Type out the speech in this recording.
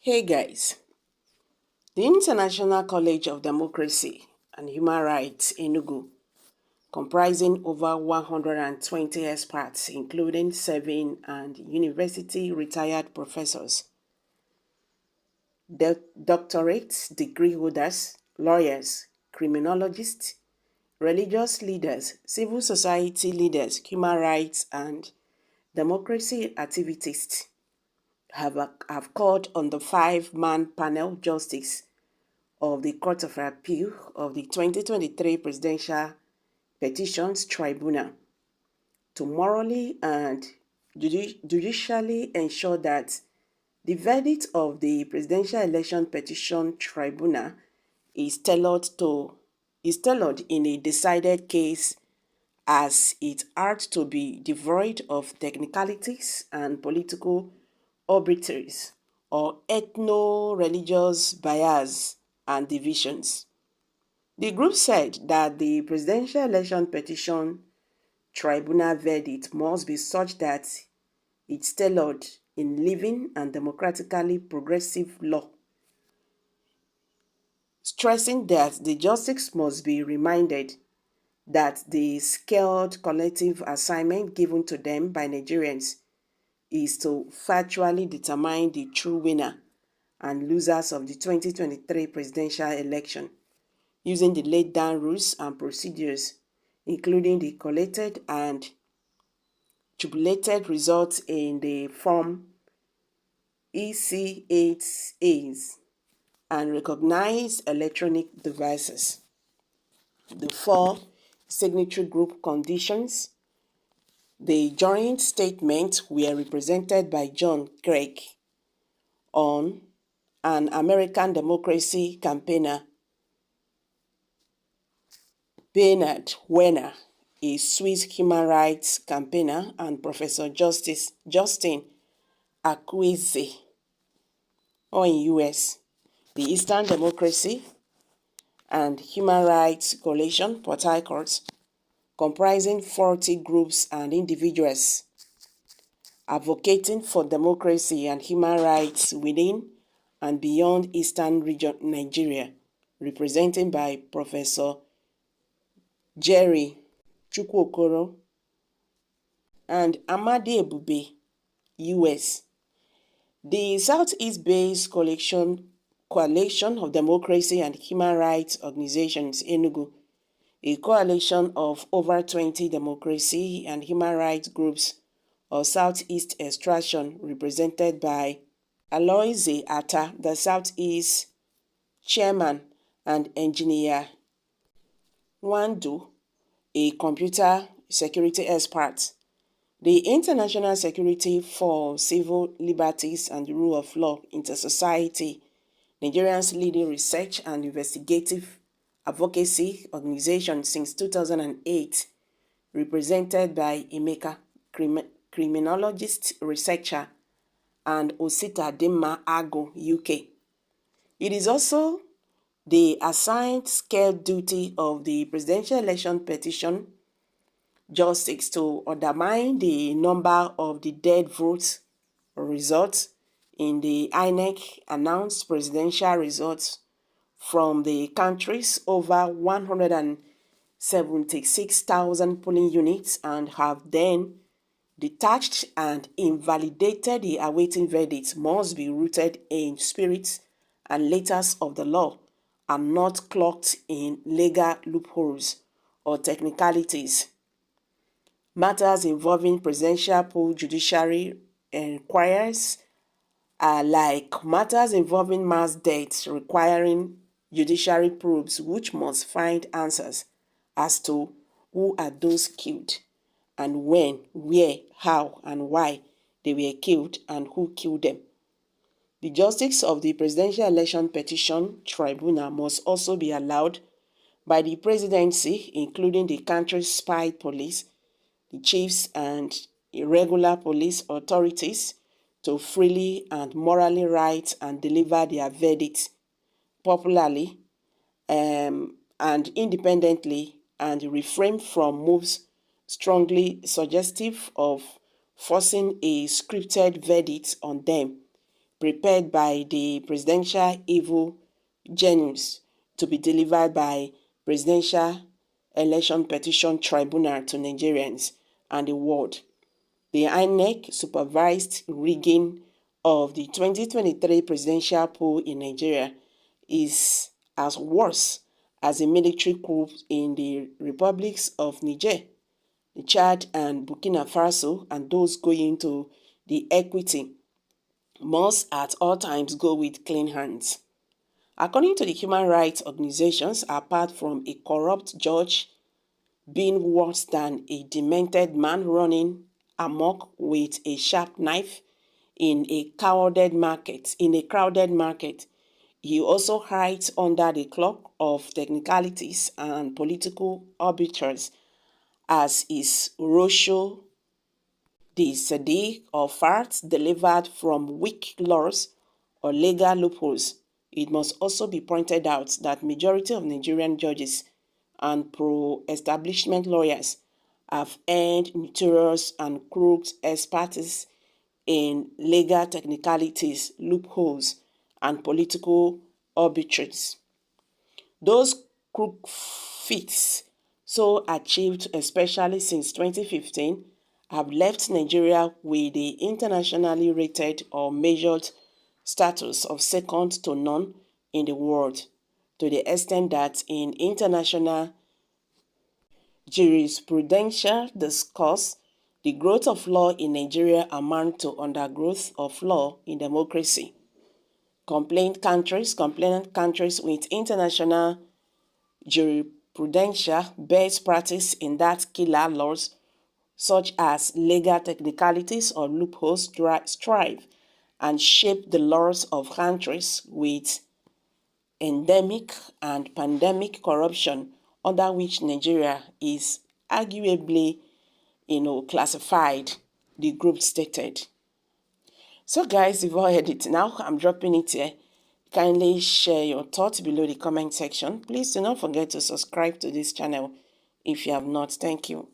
Hey guys, the International College of Democracy and Human Rights Enugu, comprising over 120 experts including 7 and university retired professors, doctorate degree holders, lawyers, criminologists, religious leaders, civil society leaders, human rights and democracy activists have called on the 5-man panel justice of the Court of Appeal of the 2023 Presidential Petitions Tribunal to morally and judicially ensure that the verdict of the Presidential Election Petition Tribunal is tailored in a decided case, as it ought to be devoid of technicalities and political arbitraries or ethno-religious bias and divisions. The group said that the Presidential Election Petition Tribunal verdict must be such that it's tailored in living and democratically progressive law, stressing that the justice must be reminded that the scaled collective assignment given to them by Nigerians is to factually determine the true winner and losers of the 2023 presidential election, using the laid down rules and procedures, including the collated and tabulated results in the Form EC8As and recognized electronic devices. The 4 signatory group conditions. The joint statements were represented by John Craig, an American democracy campaigner, Bernard Werner, a Swiss human rights campaigner, and Professor Justin Akweze, or in US, the Eastern Democracy and Human Rights Coalition, Port Harcourt, comprising 40 groups and individuals advocating for democracy and human rights within and beyond Eastern Region Nigeria, represented by Professor Jerry Chukwuokoro and Amadi Ebube, US. The Southeast-based Coalition of Democracy and Human Rights Organizations, Enugu, a coalition of over 20 democracy and human rights groups of Southeast extraction, represented by Aloyse Atta, the Southeast chairman, and Engineer Nwandu, a computer security expert. The International Security for Civil Liberties and the Rule of Law Inter-Society, Nigeria's leading research and investigative advocacy organization since 2008, represented by Emeka, criminologist researcher, and Osita Dimma Ago, UK. It is also the assigned scale duty of the Presidential Election Petition justice to undermine the number of the dead votes results in the INEC announced presidential results from the country's over 176,000 polling units, and have then detached and invalidated the awaiting verdict must be rooted in spirit and letters of the law and not cloaked in legal loopholes or technicalities. Matters involving presidential poll judiciary inquiries are like matters involving mass deaths requiring judiciary probes, which must find answers as to who are those killed and when, where, how, and why they were killed and who killed them. The justice of the Presidential Election Petition Tribunal must also be allowed by the presidency, including the country's spy police, the chiefs and irregular police authorities, to freely and morally write and deliver their verdicts popularly and independently, and refrain from moves strongly suggestive of forcing a scripted verdict on them, prepared by the Presidential Evil Genius to be delivered by Presidential Election Petition Tribunal to Nigerians and the world. The INEC supervised rigging of the 2023 presidential poll in Nigeria is as worse as a military coup in the republics of Niger, Chad, and Burkina Faso, and those going to the equity must at all times go with clean hands. According to the human rights organizations, apart from a corrupt judge being worse than a demented man running amok with a sharp knife in a crowded market, he also hides under the cloak of technicalities and political arbiters as is Rosho the Sadiq or facts delivered from weak laws or legal loopholes. It must also be pointed out that majority of Nigerian judges and pro-establishment lawyers have earned notorious and crooked expertise in legal technicalities, loopholes, and political arbitraries. Those crook feats, so achieved especially since 2015, have left Nigeria with the internationally rated or measured status of second to none in the world, to the extent that in international jurisprudential discourse, the growth of law in Nigeria amounts to undergrowth of law in democracy. Complainant countries with international jurisprudential best practice in that killer laws such as legal technicalities or loopholes strive and shape the laws of countries with endemic and pandemic corruption, under which Nigeria is arguably, classified, the group stated. So guys, you've all heard it. Now I'm dropping it here. Kindly share your thoughts below the comment section. Please do not forget to subscribe to this channel if you have not. Thank you.